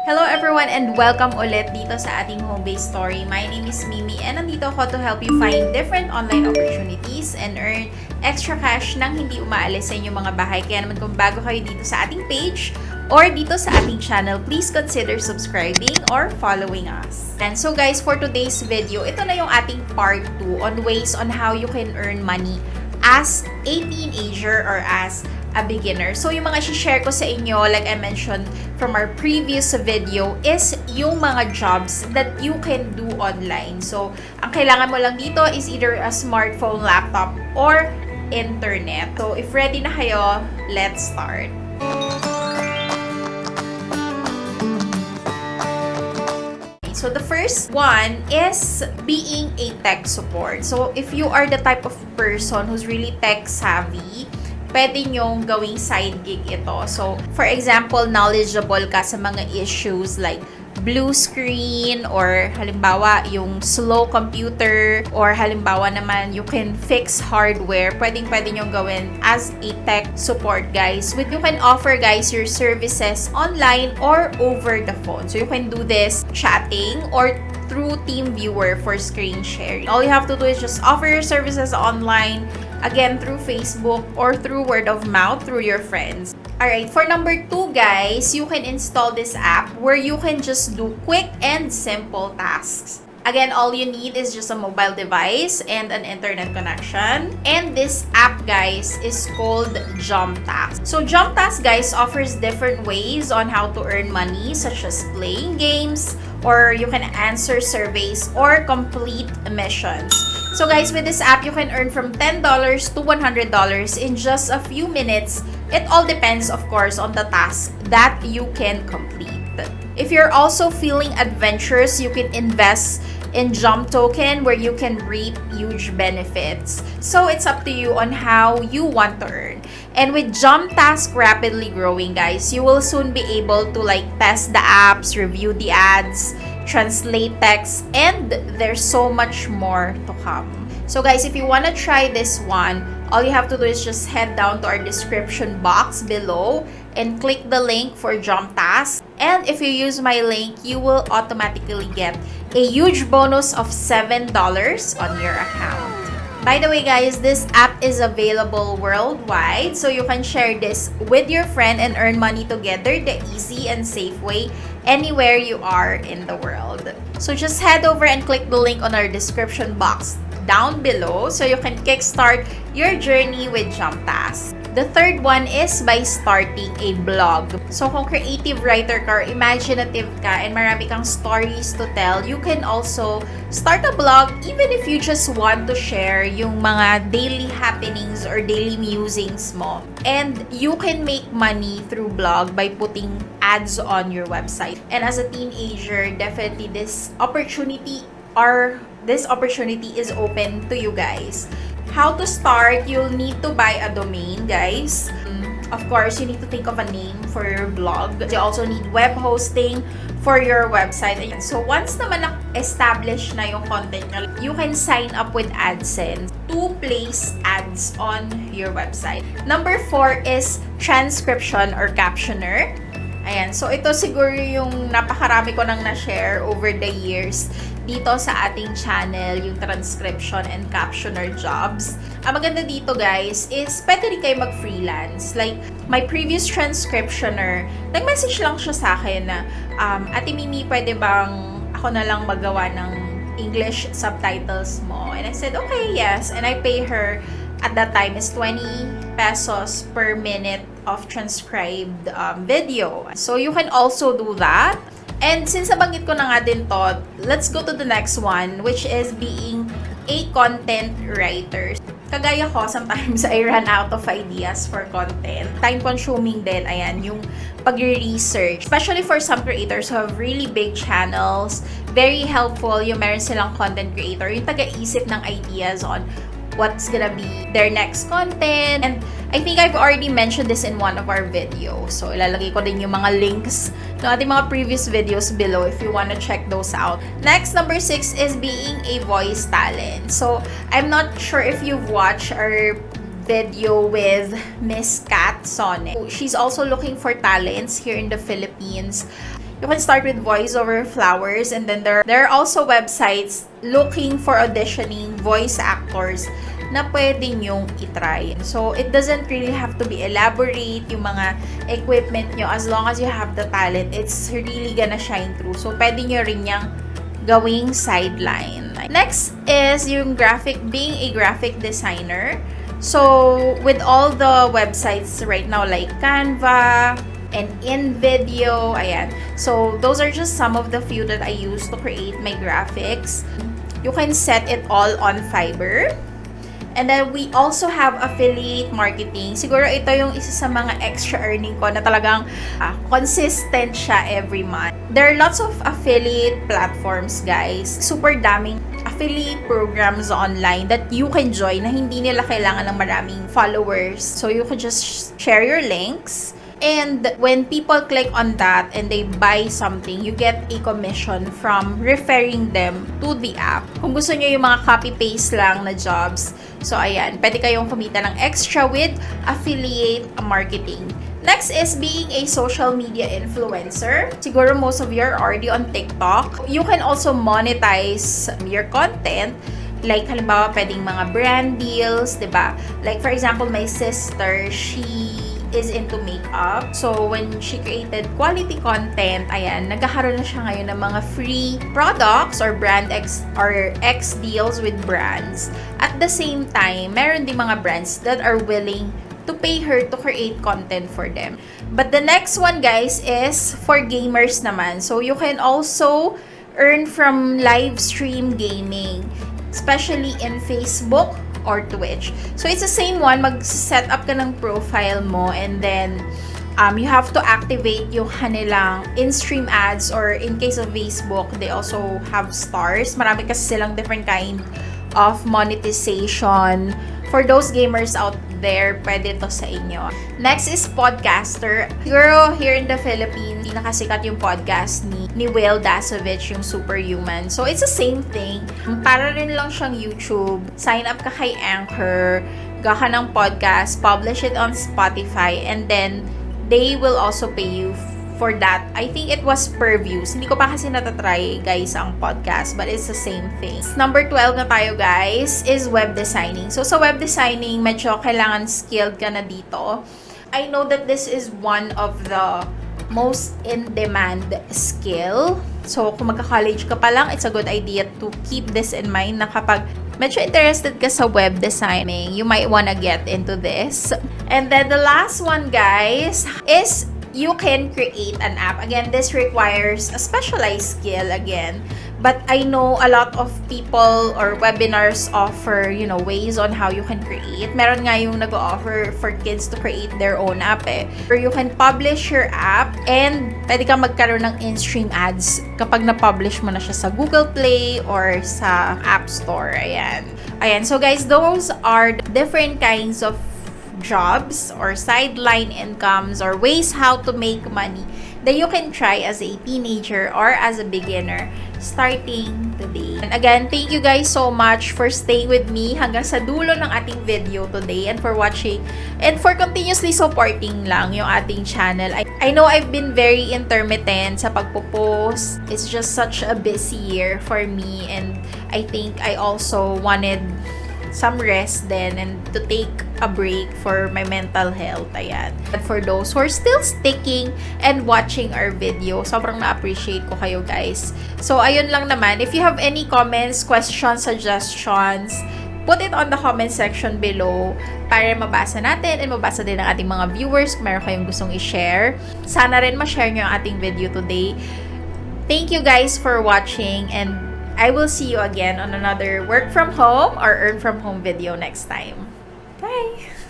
Hello everyone and welcome ulit dito sa ating home-based story. My name is Mimi and nandito ako to help you find different online opportunities and earn extra cash nang hindi umaalis sa inyong mga bahay. Kaya naman kung bago kayo dito sa ating page or dito sa ating channel, please consider subscribing or following us. And so guys, for today's video, ito na yung ating part 2 on ways on how you can earn money as a teenager or as a beginner. So, yung mga share ko sa inyo, like I mentioned from our previous video, is yung mga jobs that you can do online. So, ang kailangan mo lang dito is either a smartphone, laptop, or internet. So, if ready na kayo, let's start. So, the first one is being a tech support. So, if you are the type of person who's really tech savvy, pwede nyong gawing side gig ito. So, for example, knowledgeable ka sa mga issues like blue screen or halimbawa yung slow computer or halimbawa naman you can fix hardware. Pwede nyong gawin as a tech support, guys. You can offer, guys, your services online or over the phone. So, you can do this chatting or through TeamViewer for screen sharing. All you have to do is just offer your services online, again, through Facebook or through word of mouth through your friends. Alright, for number 2, guys, you can install this app where you can just do quick and simple tasks. Again, all you need is just a mobile device and an internet connection. And this app, guys, is called Jump Task. So, Jump Task, guys, offers different ways on how to earn money, such as playing games, or you can answer surveys or complete missions. So, guys, with this app, you can earn from $10 to $100 in just a few minutes. It all depends, of course, on the task that you can complete. If you're also feeling adventurous, you can invest in Jump Token where you can reap huge benefits. So it's up to you on how you want to earn. And with Jump Task rapidly growing, guys, you will soon be able to test the apps, review the ads, translate text, and there's so much more to come. So guys, if you want to try this one, all you have to do is just head down to our description box below and click the link for Jump Task. And if you use my link, you will automatically get a huge bonus of $7 on your account. By the way, guys, this app is available worldwide, so you can share this with your friend and earn money together the easy and safe way anywhere you are in the world. So just head over and click the link on our description box down below so you can kickstart your journey with Jump Task. The third one is by starting a blog. So kung creative writer ka or imaginative ka and marami kang stories to tell, you can also start a blog even if you just want to share yung mga daily happenings or daily musings mo. And you can make money through blog by putting ads on your website. And as a teenager, definitely this opportunity is open to you guys. How to start? You'll need to buy a domain, guys. Of course, you need to think of a name for your blog. You also need web hosting for your website. So, once naman na-establish na yung content nyo, you can sign up with AdSense to place ads on your website. Number 4 is Transcription or Captioner. Ayan. So, ito siguro yung napakarami ko nang na-share over the years dito sa ating channel, yung transcription and captioner jobs. Ang maganda dito, guys, is pwede rin kayo mag-freelance. Like, my previous transcriptioner, nag-message lang siya sa akin na, Ate Mimi, pwede bang ako na lang magawa ng English subtitles mo? And I said, okay, yes. And I pay her, at that time, is 20 pesos per minute of transcribed video. So, you can also do that. And since nabanggit ko na nga din to, let's go to the next one, which is being a content writer. Kagaya ko, sometimes I run out of ideas for content. Time-consuming din, ayan, yung pag-research. Especially for some creators who have really big channels, very helpful yung meron silang content creator, yung taga-isip ng ideas on what's gonna be their next content. And I think I've already mentioned this in one of our videos. So, ilalagay ko din yung mga links ng ating mga previous videos below if you wanna check those out. Next, number 6 is being a voice talent. So, I'm not sure if you've watched our video with Miss Kat Sonne. She's also looking for talents here in the Philippines. You can start with voiceover flowers, and then there are also websites looking for auditioning voice actors na pwede nyong itry. So, it doesn't really have to be elaborate, yung mga equipment nyo. As long as you have the talent, it's really gonna shine through. So, pwede nyo rin yung gawing sideline. Next is yung being a graphic designer. So, with all the websites right now like Canva and InVideo, ayan. So, those are just some of the few that I use to create my graphics. You can set it all on Fiverr. And then, we also have affiliate marketing. Siguro ito yung isa sa mga extra earning ko na talagang consistent siya every month. There are lots of affiliate platforms, guys. Super daming affiliate programs online that you can join na hindi nila kailangan ng maraming followers. So, you can just share your links. And when people click on that and they buy something, you get a commission from referring them to the app. Kung gusto nyo yung mga copy-paste lang na jobs, so ayan, pwede kayong kumita ng extra with affiliate marketing. Next is being a social media influencer. Siguro most of you are already on TikTok. You can also monetize your content. Like, halimbawa, pwedeng mga brand deals, diba? Like, for example, my sister, she is into makeup. So, when she created quality content, ayan, nagkakaroon na siya ngayon ng mga free products or X deals with brands. At the same time, meron din mga brands that are willing to pay her to create content for them. But the next one, guys, is for gamers naman. So, you can also earn from live stream gaming, especially in Facebook or Twitch. So, it's the same one. Mag-set up ka ng profile mo, and then you have to activate yung kanilang in-stream ads, or in case of Facebook, they also have stars. Marami kasi silang different kind of monetization. For those gamers out there, pwede to sa inyo. Next is podcaster. Siguro here in the Philippines, nakasikat yung podcast ni Will Dasovich, yung Superhuman. So, it's the same thing. Para rin lang siyang YouTube. Sign up ka kay Anchor, gawa ka ng podcast, publish it on Spotify, and then they will also pay you for that. I think it was per views. Hindi ko pa kasi natatry, guys, ang podcast, but it's the same thing. Number 12 na tayo, guys, is web designing. So, sa web designing, medyo kailangan skilled ka na dito. I know that this is one of the most in-demand skill. So, kung magka-college ka pa lang, it's a good idea to keep this in mind na kapag medyo interested ka sa web designing, you might wanna get into this. And then, the last one, guys, is you can create an app. Again, this requires a specialized skill again. But I know a lot of people or webinars offer, ways on how you can create. Meron nga yung nag-offer for kids to create their own app Where you can publish your app and pwede kang magkaroon ng in-stream ads kapag na-publish mo na siya sa Google Play or sa App Store. Ayan. So guys, those are different kinds of jobs or sideline incomes or ways how to make money that you can try as a teenager or as a beginner starting today. And again, thank you guys so much for staying with me hanggang sa dulo ng ating video today, and for watching and for continuously supporting lang yung ating channel. I know I've been very intermittent sa pagpo-post. It's just such a busy year for me, and I think I also wanted some rest then and to take a break for my mental health. Ayan. And for those who are still sticking and watching our video, sobrang na-appreciate ko kayo, guys. So, ayun lang naman. If you have any comments, questions, suggestions, put it on the comment section below para mabasa natin and mabasa din ng ating mga viewers kung meron kayong gustong i-share. Sana rin ma-share nyo ang ating video today. Thank you guys for watching, and I will see you again on another work from home or earn from home video next time. Bye!